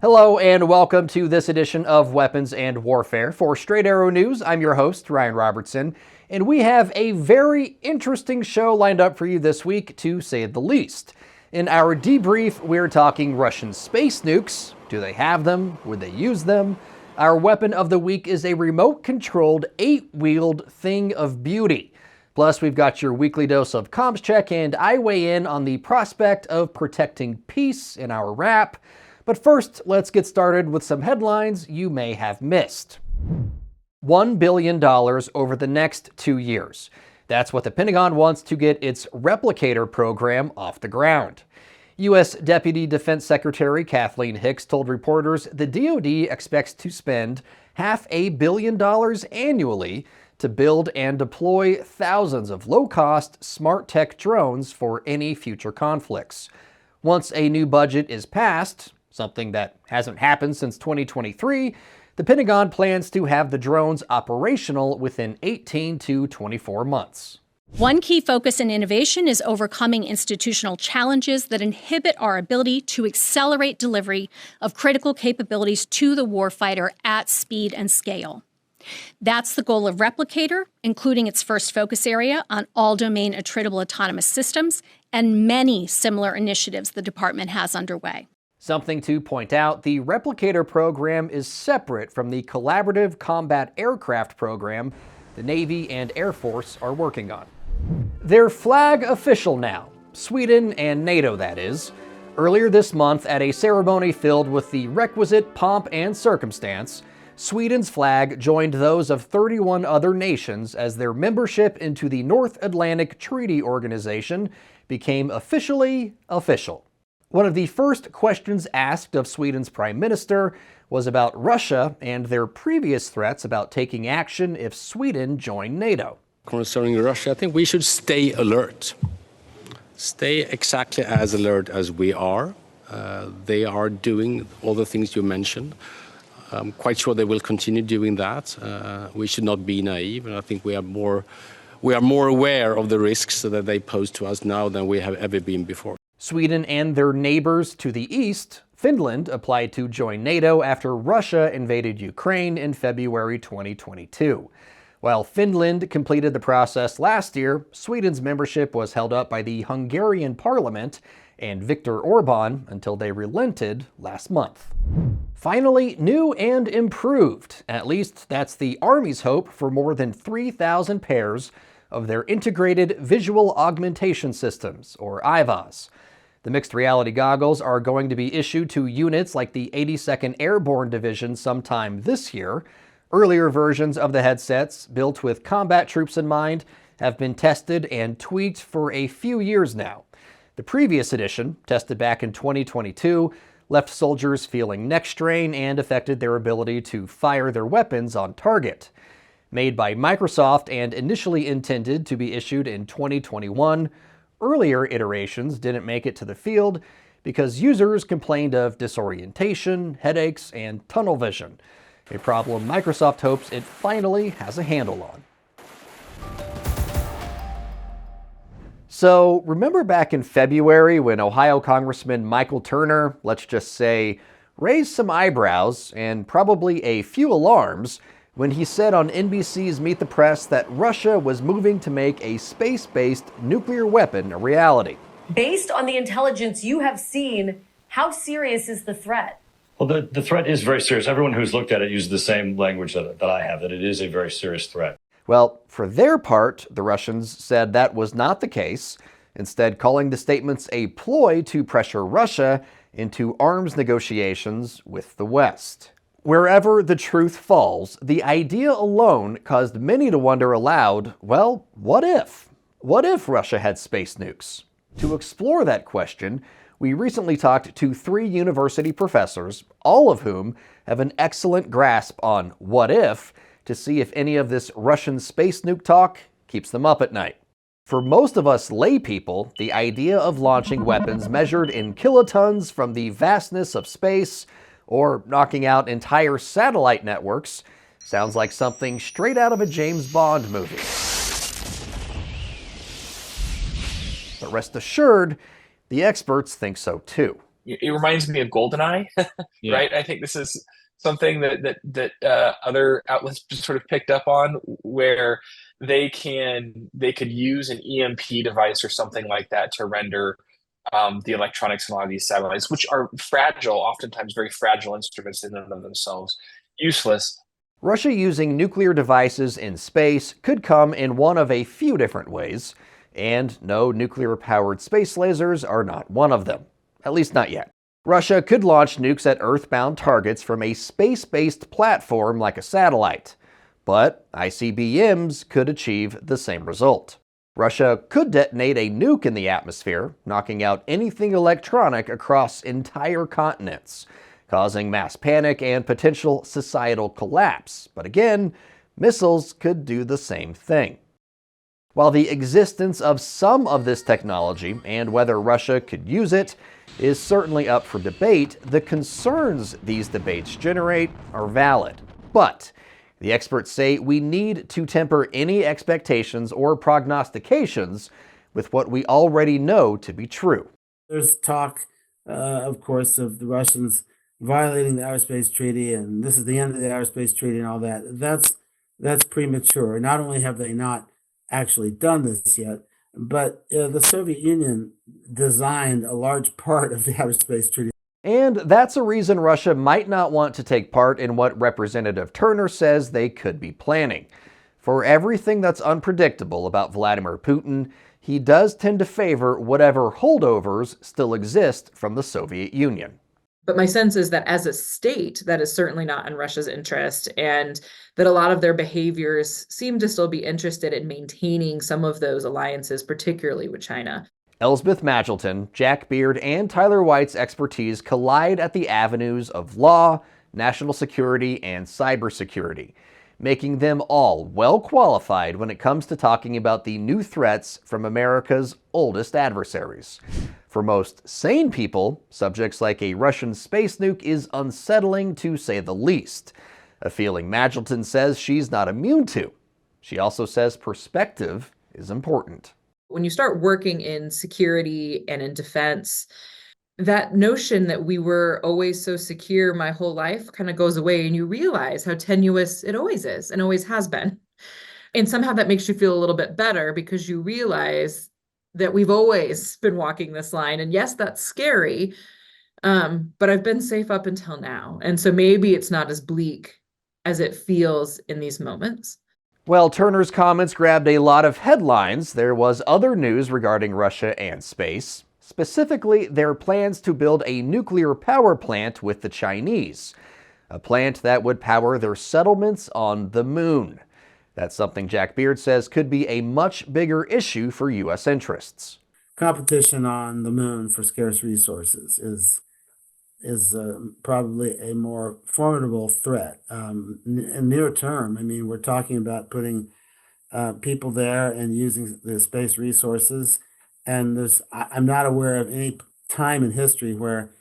Hello and welcome to this edition of Weapons and Warfare. For Straight Arrow News, I'm your host, Ryan Robertson, and we have a very interesting show lined up for you this week, to say the least. In our debrief, we're talking Russian space nukes. Do they have them? Would they use them? Our weapon of the week is a remote-controlled, 8-wheeled thing of beauty. Plus, we've got your weekly dose of comms check, and I weigh in on the prospect of protecting peace in our wrap. But first, let's get started with some headlines you may have missed. $1 billion over the next 2 years. That's what the Pentagon wants to get its replicator program off the ground. U.S. Deputy Defense Secretary Kathleen Hicks told reporters the DoD expects to spend $500 million annually to build and deploy thousands of low-cost, smart tech drones for any future conflicts. Once a new budget is passed, something that hasn't happened since 2023, the Pentagon plans to have the drones operational within 18 to 24 months. One key focus in innovation is overcoming institutional challenges that inhibit our ability to accelerate delivery of critical capabilities to the warfighter at speed and scale. That's the goal of Replicator, including its first focus area on all-domain attritable autonomous systems and many similar initiatives the department has underway. Something to point out, the Replicator program is separate from the Collaborative Combat Aircraft program the Navy and Air Force are working on. They're flag official now, Sweden and NATO that is. Earlier this month, at a ceremony filled with the requisite pomp and circumstance, Sweden's flag joined those of 31 other nations as their membership into the North Atlantic Treaty Organization became officially official. One of the first questions asked of Sweden's prime minister was about Russia and their previous threats about taking action if Sweden joined NATO. Concerning Russia, I think we should stay alert. Stay exactly as alert as we are. They are doing all the things you mentioned. I'm quite sure they will continue doing that. We should not be naive, and I think we are more aware of the risks that they pose to us now than we have ever been before. Sweden and their neighbors to the east, Finland, applied to join NATO after Russia invaded Ukraine in February 2022. While Finland completed the process last year, Sweden's membership was held up by the Hungarian parliament and Viktor Orban until they relented last month. Finally, new and improved. At least that's the Army's hope for more than 3,000 pairs of their Integrated Visual Augmentation Systems, or IVAS. The mixed reality goggles are going to be issued to units like the 82nd Airborne Division sometime this year. Earlier versions of the headsets, built with combat troops in mind, have been tested and tweaked for a few years now. The previous edition, tested back in 2022, left soldiers feeling neck strain and affected their ability to fire their weapons on target. Made by Microsoft and initially intended to be issued in 2021, earlier iterations didn't make it to the field because users complained of disorientation, headaches, and tunnel vision, a problem Microsoft hopes it finally has a handle on. So, remember back in February when Ohio Congressman Michael Turner, let's just say, raised some eyebrows and probably a few alarms when he said on NBC's Meet the Press that Russia was moving to make a space-based nuclear weapon a reality. Based on the intelligence you have seen, how serious is the threat? Well, the threat is very serious. Everyone who's looked at it uses the same language that I have, that it is a very serious threat. Well, for their part, the Russians said that was not the case, instead calling the statements a ploy to pressure Russia into arms negotiations with the West. Wherever the truth falls, the idea alone caused many to wonder aloud, well, what if? What if Russia had space nukes? To explore that question, we recently talked to 3 university professors, all of whom have an excellent grasp on what if, to see if any of this Russian space nuke talk keeps them up at night. For most of us lay people, the idea of launching weapons measured in kilotons from the vastness of space, or knocking out entire satellite networks, sounds like something straight out of a James Bond movie. But rest assured, the experts think so too. it reminds me of GoldenEye, right? I think this is something that other outlets just sort of picked up on, where they could use an EMP device or something like that to render the electronics in a lot of these satellites, which are fragile, oftentimes very fragile instruments in and of themselves, useless. Russia using nuclear devices in space could come in one of a few different ways, and no, nuclear-powered space lasers are not one of them. At least not yet. Russia could launch nukes at Earth-bound targets from a space-based platform like a satellite, but ICBMs could achieve the same result. Russia could detonate a nuke in the atmosphere, knocking out anything electronic across entire continents, causing mass panic and potential societal collapse. But again, missiles could do the same thing. While the existence of some of this technology and whether Russia could use it is certainly up for debate, the concerns these debates generate are valid. But the experts say we need to temper any expectations or prognostications with what we already know to be true. There's talk, of course, of the Russians violating the Outer Space Treaty, and this is the end of the Outer Space Treaty and all that. That's premature. Not only have they not actually done this yet, but the Soviet Union designed a large part of the Outer Space Treaty. And that's a reason Russia might not want to take part in what Representative Turner says they could be planning. For everything that's unpredictable about Vladimir Putin, he does tend to favor whatever holdovers still exist from the Soviet Union. But my sense is that as a state, that is certainly not in Russia's interest, and that a lot of their behaviors seem to still be interested in maintaining some of those alliances, particularly with China. Elsbeth Magilton, Jack Beard, and Tyler White's expertise collide at the avenues of law, national security, and cybersecurity, making them all well qualified when it comes to talking about the new threats from America's oldest adversaries. For most sane people, subjects like a Russian space nuke is unsettling to say the least, a feeling Magilton says she's not immune to. She also says perspective is important. When you start working in security and in defense, that notion that we were always so secure my whole life kind of goes away, and you realize how tenuous it always is and always has been. And somehow that makes you feel a little bit better because you realize that we've always been walking this line. And yes, that's scary, but I've been safe up until now. And so maybe it's not as bleak as it feels in these moments. Well, Turner's comments grabbed a lot of headlines. There was other news regarding Russia and space, specifically their plans to build a nuclear power plant with the Chinese, a plant that would power their settlements on the moon. That's something Jack Beard says could be a much bigger issue for U.S. interests. Competition on the moon for scarce resources is probably a more formidable threat. In near term, I mean, we're talking about putting people there and using the space resources. And I'm not aware of any time in history where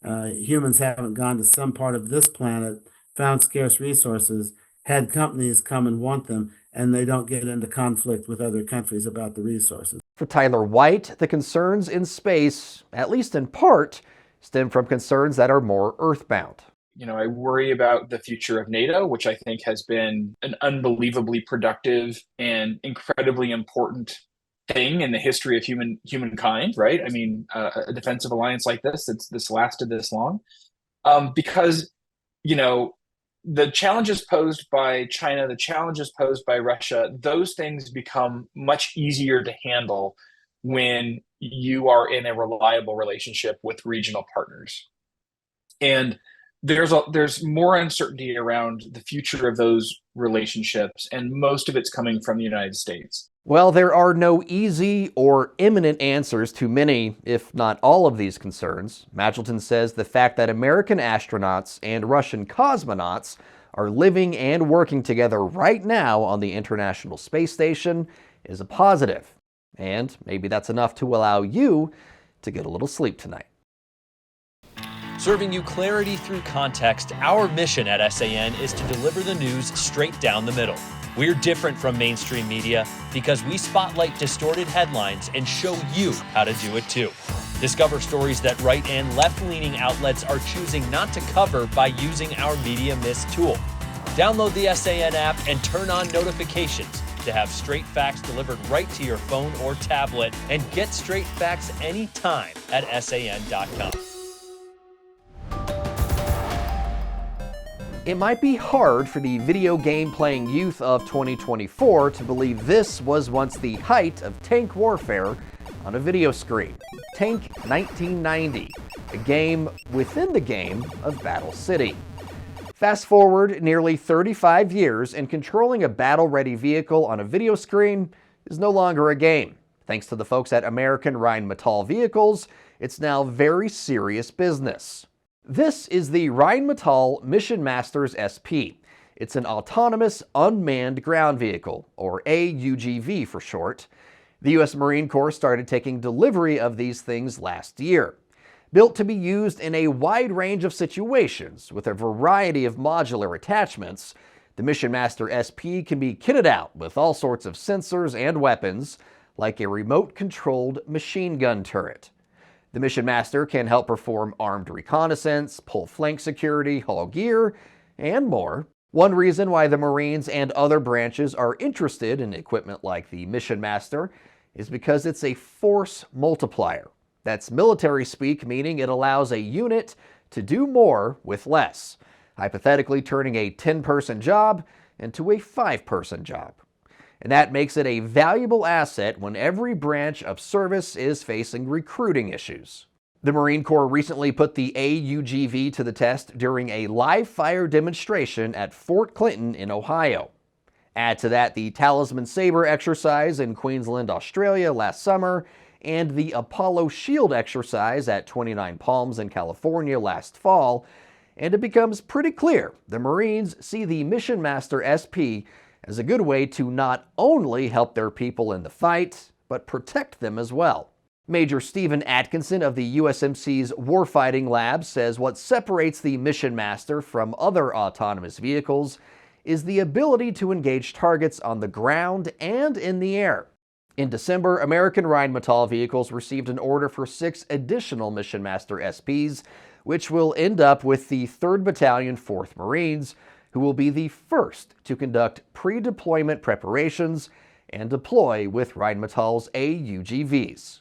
humans haven't gone to some part of this planet, found scarce resources, had companies come and want them, and they don't get into conflict with other countries about the resources. For Tyler White, the concerns in space, at least in part, stem from concerns that are more earthbound. You know, I worry about the future of NATO, which I think has been an unbelievably productive and incredibly important thing in the history of humankind, right? I mean, a defensive alliance like this lasted this long, because, you know, the challenges posed by China, the challenges posed by Russia, those things become much easier to handle when you are in a reliable relationship with regional partners. And there's more uncertainty around the future of those relationships, and most of it's coming from the United States. Well, there are no easy or imminent answers to many, if not all of these concerns. Magilton says the fact that American astronauts and Russian cosmonauts are living and working together right now on the International Space Station is a positive. And maybe that's enough to allow you to get a little sleep tonight. Serving you clarity through context, our mission at SAN is to deliver the news straight down the middle. We're different from mainstream media because we spotlight distorted headlines and show you how to do it too. Discover stories that right and left-leaning outlets are choosing not to cover by using our Media Mist tool. Download the SAN app and turn on notifications to have straight facts delivered right to your phone or tablet, and get straight facts anytime at SAN.com. It might be hard for the video game playing youth of 2024 to believe this was once the height of tank warfare on a video screen. Tank 1990, a game within the game of Battle City. Fast forward nearly 35 years, and controlling a battle-ready vehicle on a video screen is no longer a game. Thanks to the folks at American Rheinmetall Vehicles, it's now very serious business. This is the Rheinmetall Mission Masters SP. It's an autonomous unmanned ground vehicle, or AUGV for short. The U.S. Marine Corps started taking delivery of these things last year. Built to be used in a wide range of situations with a variety of modular attachments, the Mission Master SP can be kitted out with all sorts of sensors and weapons, like a remote-controlled machine gun turret. The Mission Master can help perform armed reconnaissance, pull flank security, haul gear, and more. One reason why the Marines and other branches are interested in equipment like the Mission Master is because it's a force multiplier. That's military speak, meaning it allows a unit to do more with less, hypothetically turning a 10-person job into a 5-person job. And that makes it a valuable asset when every branch of service is facing recruiting issues. The Marine Corps recently put the AUGV to the test during a live-fire demonstration at Fort Clinton in Ohio. Add to that the Talisman Sabre exercise in Queensland, Australia last summer, and the Apollo Shield exercise at 29 Palms in California last fall, and it becomes pretty clear the Marines see the Mission Master SP as a good way to not only help their people in the fight, but protect them as well. Major Stephen Atkinson of the USMC's Warfighting Lab says what separates the Mission Master from other autonomous vehicles is the ability to engage targets on the ground and in the air. In December, American Rheinmetall Vehicles received an order for 6 additional Mission Master SPs, which will end up with the 3rd Battalion, 4th Marines, who will be the first to conduct pre-deployment preparations and deploy with Rheinmetall's AUGVs.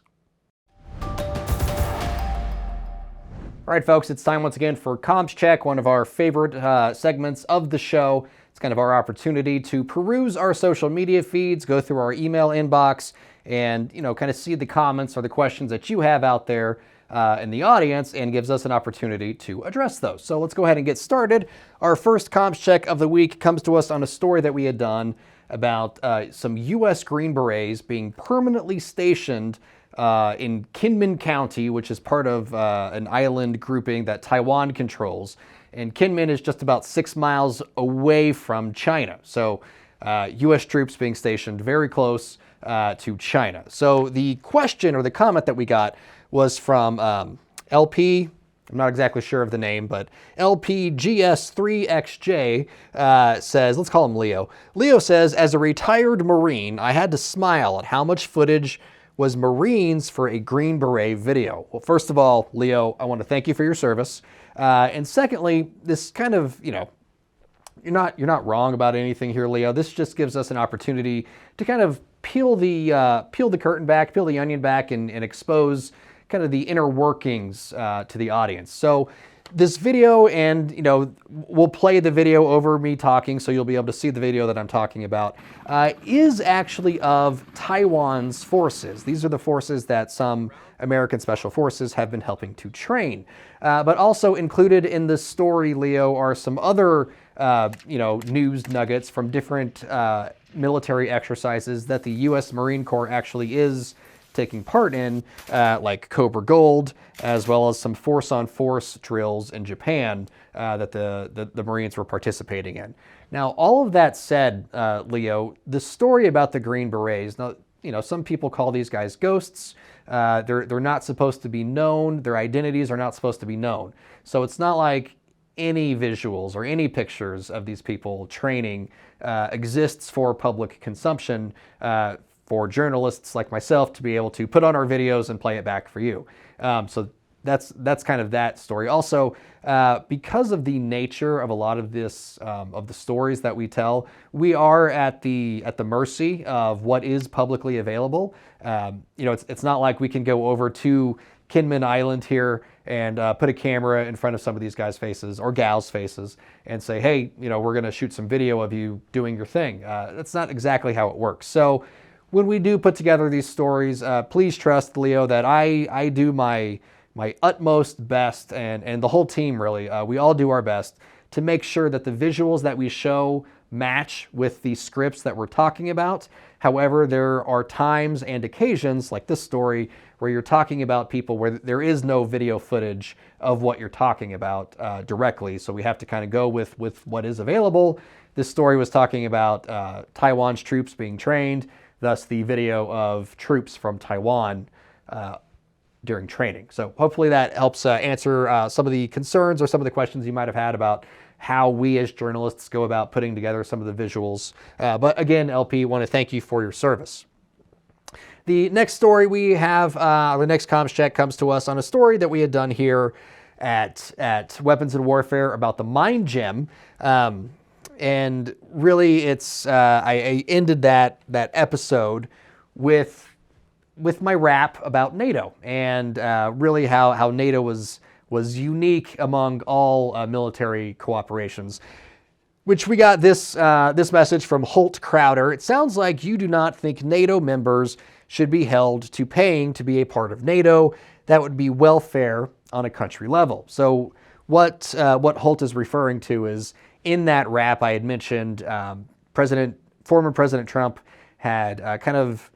All right, folks, it's time once again for Comms Check, one of our favorite segments of the show. It's kind of our opportunity to peruse our social media feeds, go through our email inbox, and kind of see the comments or the questions that you have out there in the audience, and gives us an opportunity to address those. So let's go ahead and get started. Our first Comms Check of the week comes to us on a story that we had done about some U.S. Green Berets being permanently stationed in Kinmen County, which is part of an island grouping that Taiwan controls. And Kinmen is just about 6 miles away from China. So U.S. troops being stationed very close to China. So the question or the comment that we got was from LP, I'm not exactly sure of the name, but LPGS3XJ says, let's call him Leo. Leo says, as a retired Marine, I had to smile at how much footage was Marines for a Green Beret video. Well, first of all, Leo, I want to thank you for your service. And secondly, this kind of, you're not wrong about anything here, Leo. This just gives us an opportunity to kind of peel the curtain back, peel the onion back, and expose kind of the inner workings to the audience. So this video, and we'll play the video over me talking, so you'll be able to see the video that I'm talking about, is actually of Taiwan's forces. These are the forces that some American Special Forces have been helping to train. But also included in this story, Leo, are some other news nuggets from different military exercises that the U.S. Marine Corps actually is taking part in, like Cobra Gold, as well as some force-on-force drills in Japan that the Marines were participating in. Now, all of that said, Leo, the story about the Green Berets, now, some people call these guys ghosts. They're not supposed to be known. Their identities are not supposed to be known. So it's not like any visuals or any pictures of these people training exists for public consumption for journalists like myself to be able to put on our videos and play it back for you. So that's kind of that story. Also, because of the nature of a lot of this, of the stories that we tell, we are at the mercy of what is publicly available. It's not like we can go over to Kinman Island here and put a camera in front of some of these guys' faces or gals' faces and say, hey, we're going to shoot some video of you doing your thing. That's not exactly how it works. So when we do put together these stories, please trust, Leo, that I do my utmost best, and the whole team really, we all do our best to make sure that the visuals that we show match with the scripts that we're talking about. However, there are times and occasions, like this story, where you're talking about people where there is no video footage of what you're talking about directly. So we have to kind of go with what is available. This story was talking about Taiwan's troops being trained, thus the video of troops from Taiwan during training. So hopefully that helps answer some of the concerns or some of the questions you might have had about how we as journalists go about putting together some of the visuals. But again, LP, want to thank you for your service. The next story we have, the next comms check comes to us on a story that we had done here at Weapons and Warfare about the Mind Gem. And really it's, I ended that episode with my rap about NATO and really how NATO was unique among all military cooperations. Which we got this message from Holt Crowder. It sounds like you do not think NATO members should be held to paying to be a part of NATO. That would be welfare on a country level. So what Holt is referring to is in that rap I had mentioned, former President Trump had kind of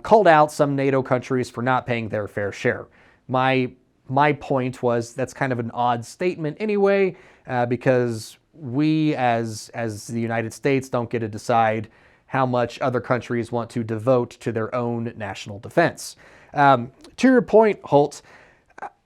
called out some NATO countries for not paying their fair share. My point was that's kind of an odd statement anyway, because we as the United States don't get to decide how much other countries want to devote to their own national defense. To your point, Holt,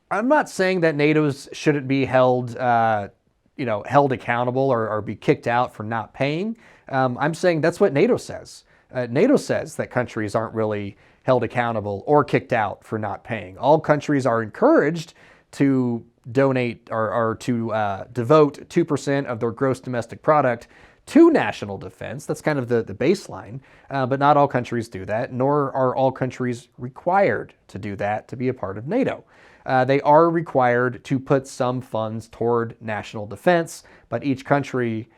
I'm not saying that NATO's shouldn't be held accountable or be kicked out for not paying. I'm saying that's what NATO says. NATO says that countries aren't really held accountable or kicked out for not paying. All countries are encouraged to donate or to devote 2% of their gross domestic product to national defense. That's kind of the baseline, but not all countries do that, nor are all countries required to do that to be a part of NATO. They are required to put some funds toward national defense, but each country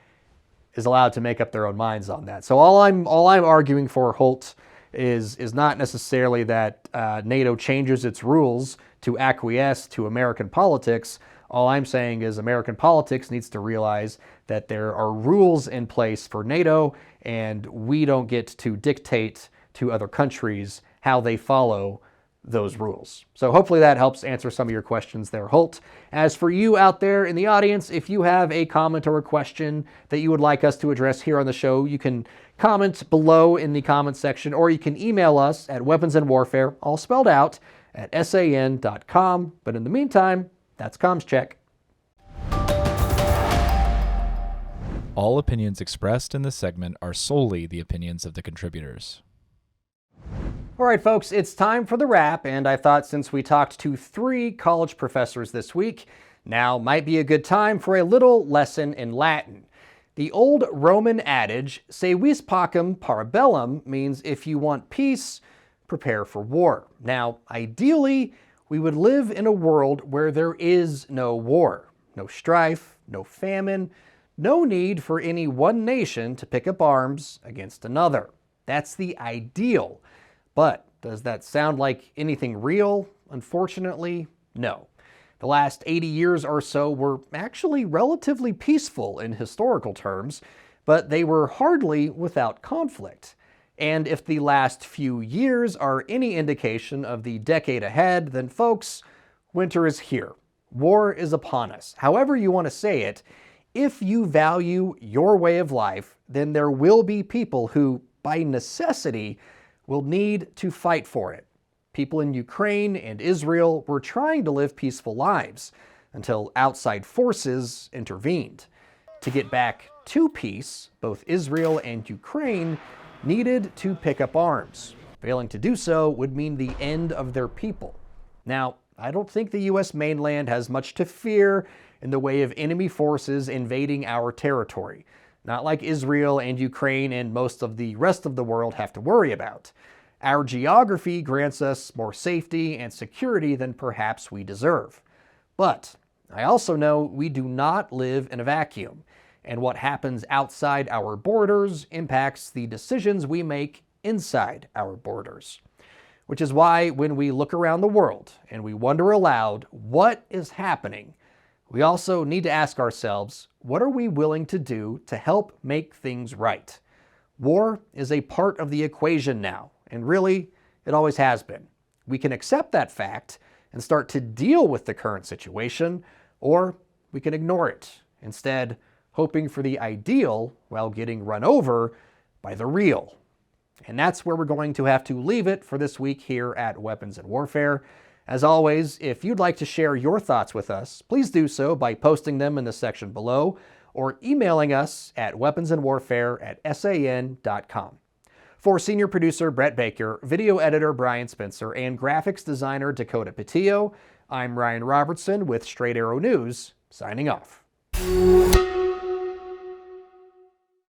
is allowed to make up their own minds on that. So all I'm arguing for, Holt, is not necessarily that NATO changes its rules to acquiesce to American politics. All I'm saying is American politics needs to realize that there are rules in place for NATO, and we don't get to dictate to other countries how they follow those rules. So hopefully that helps answer some of your questions there, Holt. As for you out there in the audience, if you have a comment or a question that you would like us to address here on the show, you can comment below in the comment section, or you can email us at weaponsandwarfare, all spelled out, at san.com. But in the meantime, that's Comms Check. All opinions expressed in this segment are solely the opinions of the contributors. All right, folks, it's time for the wrap, and I thought since we talked to 3 college professors this week, now might be a good time for a little lesson in Latin. The old Roman adage, se vis pacem para bellum, means if you want peace, prepare for war. Now, ideally, we would live in a world where there is no war, no strife, no famine, no need for any one nation to pick up arms against another. That's the ideal. But does that sound like anything real? Unfortunately, no. The last 80 years or so were actually relatively peaceful in historical terms, but they were hardly without conflict. And if the last few years are any indication of the decade ahead, then folks, winter is here. War is upon us. However you want to say it, if you value your way of life, then there will be people who, by necessity, will need to fight for it. People in Ukraine and Israel were trying to live peaceful lives until outside forces intervened. To get back to peace, both Israel and Ukraine needed to pick up arms. Failing to do so would mean the end of their people. Now, I don't think the US mainland has much to fear in the way of enemy forces invading our territory, not like Israel and Ukraine and most of the rest of the world have to worry about. Our geography grants us more safety and security than perhaps we deserve. But I also know we do not live in a vacuum, and what happens outside our borders impacts the decisions we make inside our borders. Which is why when we look around the world and we wonder aloud what is happening, we also need to ask ourselves, what are we willing to do to help make things right? War is a part of the equation now, and really, it always has been. We can accept that fact and start to deal with the current situation, or we can ignore it, instead hoping for the ideal while getting run over by the real. And that's where we're going to have to leave it for this week here at Weapons and Warfare. As always, if you'd like to share your thoughts with us, please do so by posting them in the section below or emailing us at weaponsandwarfare@san.com. For senior producer Brett Baker, video editor Brian Spencer, and graphics designer Dakota Petillo, I'm Ryan Robertson with Straight Arrow News, signing off.